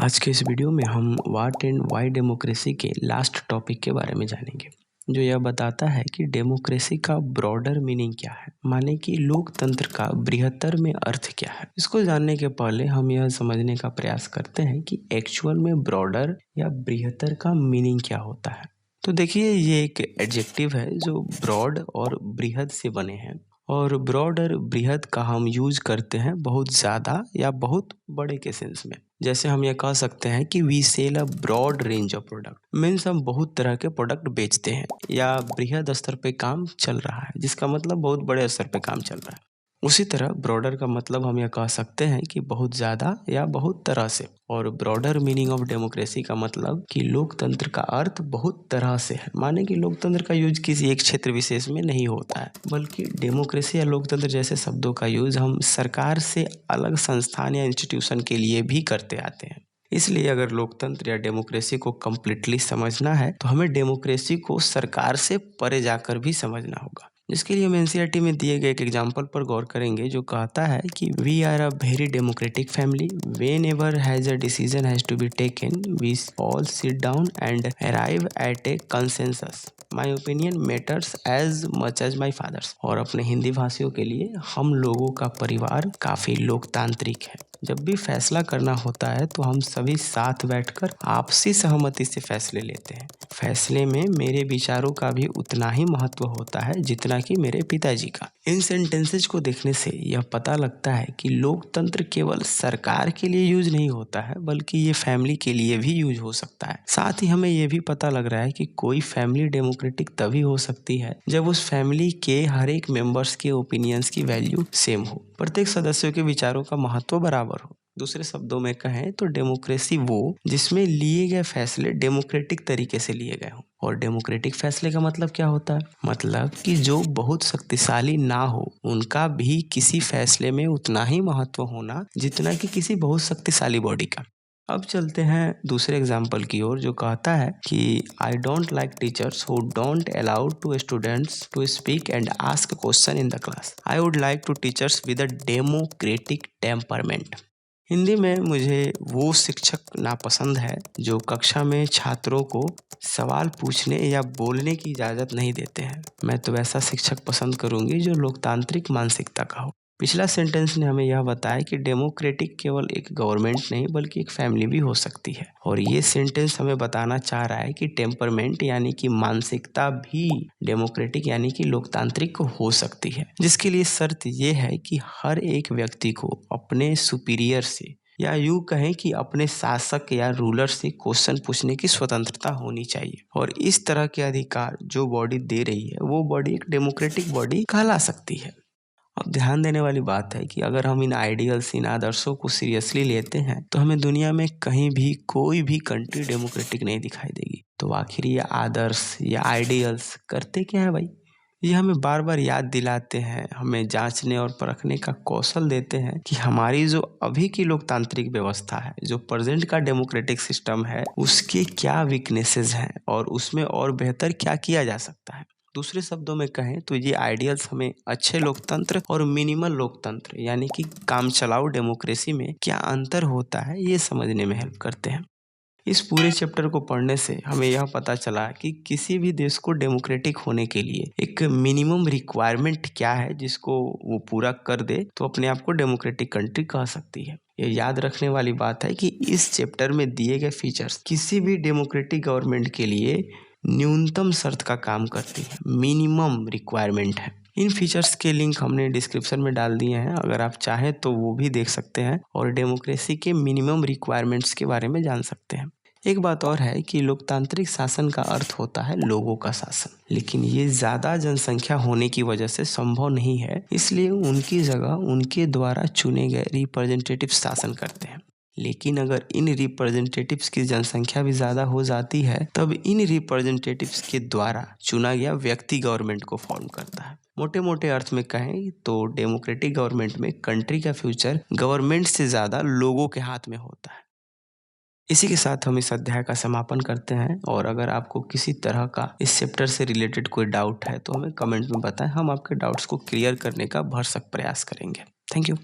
आज के इस वीडियो में हम व्हाट एंड व्हाई डेमोक्रेसी के लास्ट टॉपिक के बारे में जानेंगे, जो यह बताता है कि डेमोक्रेसी का ब्रॉडर मीनिंग क्या है, माने कि लोकतंत्र का बृहत्तर में अर्थ क्या है। इसको जानने के पहले हम यह समझने का प्रयास करते हैं कि एक्चुअल में ब्रॉडर या बृहत्तर का मीनिंग क्या होता है। तो देखिए, ये एक एडजेक्टिव है जो ब्रॉड और बृहद से बने हैं, और ब्रॉड और बृहद का हम यूज करते हैं बहुत ज़्यादा या बहुत बड़े के सेंस में। जैसे हम ये कह सकते हैं कि we sell a broad range of product, means हम बहुत तरह के प्रोडक्ट बेचते हैं, या बृहद स्तर पे काम चल रहा है, जिसका मतलब बहुत बड़े स्तर पे काम चल रहा है। उसी तरह ब्रॉडर का मतलब हम यह कह सकते हैं कि बहुत ज़्यादा या बहुत तरह से, और ब्रॉडर मीनिंग ऑफ डेमोक्रेसी का मतलब कि लोकतंत्र का अर्थ बहुत तरह से है, माने कि लोकतंत्र का यूज किसी एक क्षेत्र विशेष में नहीं होता है, बल्कि डेमोक्रेसी या लोकतंत्र जैसे शब्दों का यूज हम सरकार से अलग संस्थान या इंस्टीट्यूशन के लिए भी करते आते हैं। इसलिए अगर लोकतंत्र या डेमोक्रेसी को कम्प्लीटली समझना है तो हमें डेमोक्रेसी को सरकार से परे जाकर भी समझना होगा। जिसके लिए हम एनसीईआरटी में दिए गए एक एग्जाम्पल पर गौर करेंगे, जो कहता है कि we are a very democratic family, whenever has a decision has to be taken we all sit down and arrive at a consensus, my opinion matters as much as my father's. और अपने हिंदी भाषियों के लिए, हम लोगों का परिवार काफी लोकतांत्रिक है। जब भी फैसला करना होता है तो हम सभी साथ बैठकर आपसी सहमति से फैसले लेते हैं। फैसले में मेरे विचारों का भी उतना ही महत्व होता है जितना कि मेरे पिताजी का। इन सेंटेंसेज को देखने से यह पता लगता है कि लोकतंत्र केवल सरकार के लिए यूज नहीं होता है, बल्कि ये फैमिली के लिए भी यूज हो सकता है। साथ ही हमें यह भी पता लग रहा है कि कोई फैमिली डेमोक्रेटिक तभी हो सकती है जब उस फैमिली के हर एक मेंबर्स के ओपिनियंस की वैल्यू सेम हो, प्रत्येक सदस्यों के विचारों का महत्व बराबर हो। दूसरे शब्दों में कहें तो डेमोक्रेसी वो जिसमें लिए गए फैसले डेमोक्रेटिक तरीके से लिए गए हों। और डेमोक्रेटिक फैसले का मतलब क्या होता है? मतलब कि जो बहुत शक्तिशाली ना हो उनका भी किसी फैसले में उतना ही महत्व होना जितना कि किसी बहुत शक्तिशाली बॉडी का। अब चलते हैं दूसरे एग्जाम्पल की ओर, जो कहता है कि I don't like teachers who don't allow to students to speak and ask question in the class. I would like to teachers with a democratic temperament. Hindi में मुझे वो शिक्षक नापसंद है जो कक्षा में छात्रों को सवाल पूछने या बोलने की इजाज़त नहीं देते हैं। मैं तो ऐसा शिक्षक पसंद करूंगी जो लोकतांत्रिक मानसिकता का हो। पिछला सेंटेंस ने हमें यह बताया कि डेमोक्रेटिक केवल एक गवर्नमेंट नहीं बल्कि एक फैमिली भी हो सकती है, और ये सेंटेंस हमें बताना चाह रहा है कि टेम्परमेंट यानी कि मानसिकता भी डेमोक्रेटिक यानी कि लोकतांत्रिक हो सकती है, जिसके लिए शर्त ये है कि हर एक व्यक्ति को अपने सुपीरियर से, या यूं कहें कि अपने शासक या रूलर से क्वेश्चन पूछने की स्वतंत्रता होनी चाहिए। और इस तरह के अधिकार जो बॉडी दे रही है वो बॉडी एक डेमोक्रेटिक बॉडी कहला सकती है। अब ध्यान देने वाली बात है कि अगर हम इन आइडियल्स, इन आदर्शों को सीरियसली लेते हैं तो हमें दुनिया में कहीं भी कोई भी कंट्री डेमोक्रेटिक नहीं दिखाई देगी। तो आखिर ये आदर्श या आइडियल्स करते क्या है भाई? ये हमें बार बार याद दिलाते हैं, हमें जांचने और परखने का कौशल देते हैं कि हमारी जो अभी की लोकतांत्रिक व्यवस्था है, जो प्रेजेंट का डेमोक्रेटिक सिस्टम है, उसके क्या वीकनेसेस हैं और उसमें और बेहतर क्या किया जा सकता है। दूसरे शब्दों में कहें तो ये आइडियल्स हमें अच्छे लोकतंत्र और मिनिमल लोकतंत्र यानी कि काम चलाऊ डेमोक्रेसी में क्या अंतर होता है ये समझने में हेल्प करते हैं। इस पूरे चैप्टर को पढ़ने से हमें यह पता चला कि किसी भी देश को डेमोक्रेटिक होने के लिए एक मिनिमम रिक्वायरमेंट क्या है, जिसको वो पूरा कर दे तो अपने आप को डेमोक्रेटिक कंट्री कह सकती है। ये याद रखने वाली बात है कि इस चैप्टर में दिए गए फीचर्स किसी भी डेमोक्रेटिक गवर्नमेंट के लिए न्यूनतम शर्त का काम करती है, मिनिमम रिक्वायरमेंट है। इन फीचर्स के लिंक हमने डिस्क्रिप्शन में डाल दिए हैं, अगर आप चाहें तो वो भी देख सकते हैं और डेमोक्रेसी के मिनिमम रिक्वायरमेंट्स के बारे में जान सकते हैं। एक बात और है कि लोकतांत्रिक शासन का अर्थ होता है लोगों का शासन, लेकिन ये ज्यादा जनसंख्या होने की वजह से संभव नहीं है, इसलिए उनकी जगह उनके द्वारा चुने गए रिप्रेजेंटेटिव शासन करते हैं। लेकिन अगर इन रिप्रेजेंटेटिव्स की जनसंख्या भी ज़्यादा हो जाती है तब इन रिप्रेजेंटेटिव्स के द्वारा चुना गया व्यक्ति गवर्नमेंट को फॉर्म करता है। मोटे मोटे अर्थ में कहें तो डेमोक्रेटिक गवर्नमेंट में कंट्री का फ्यूचर गवर्नमेंट से ज़्यादा लोगों के हाथ में होता है। इसी के साथ हम इस अध्याय का समापन करते हैं, और अगर आपको किसी तरह का इस चैप्टर से रिलेटेड कोई डाउट है तो हमें कमेंट में बताएं, हम आपके डाउट्स को क्लियर करने का भरसक प्रयास करेंगे। Thank you.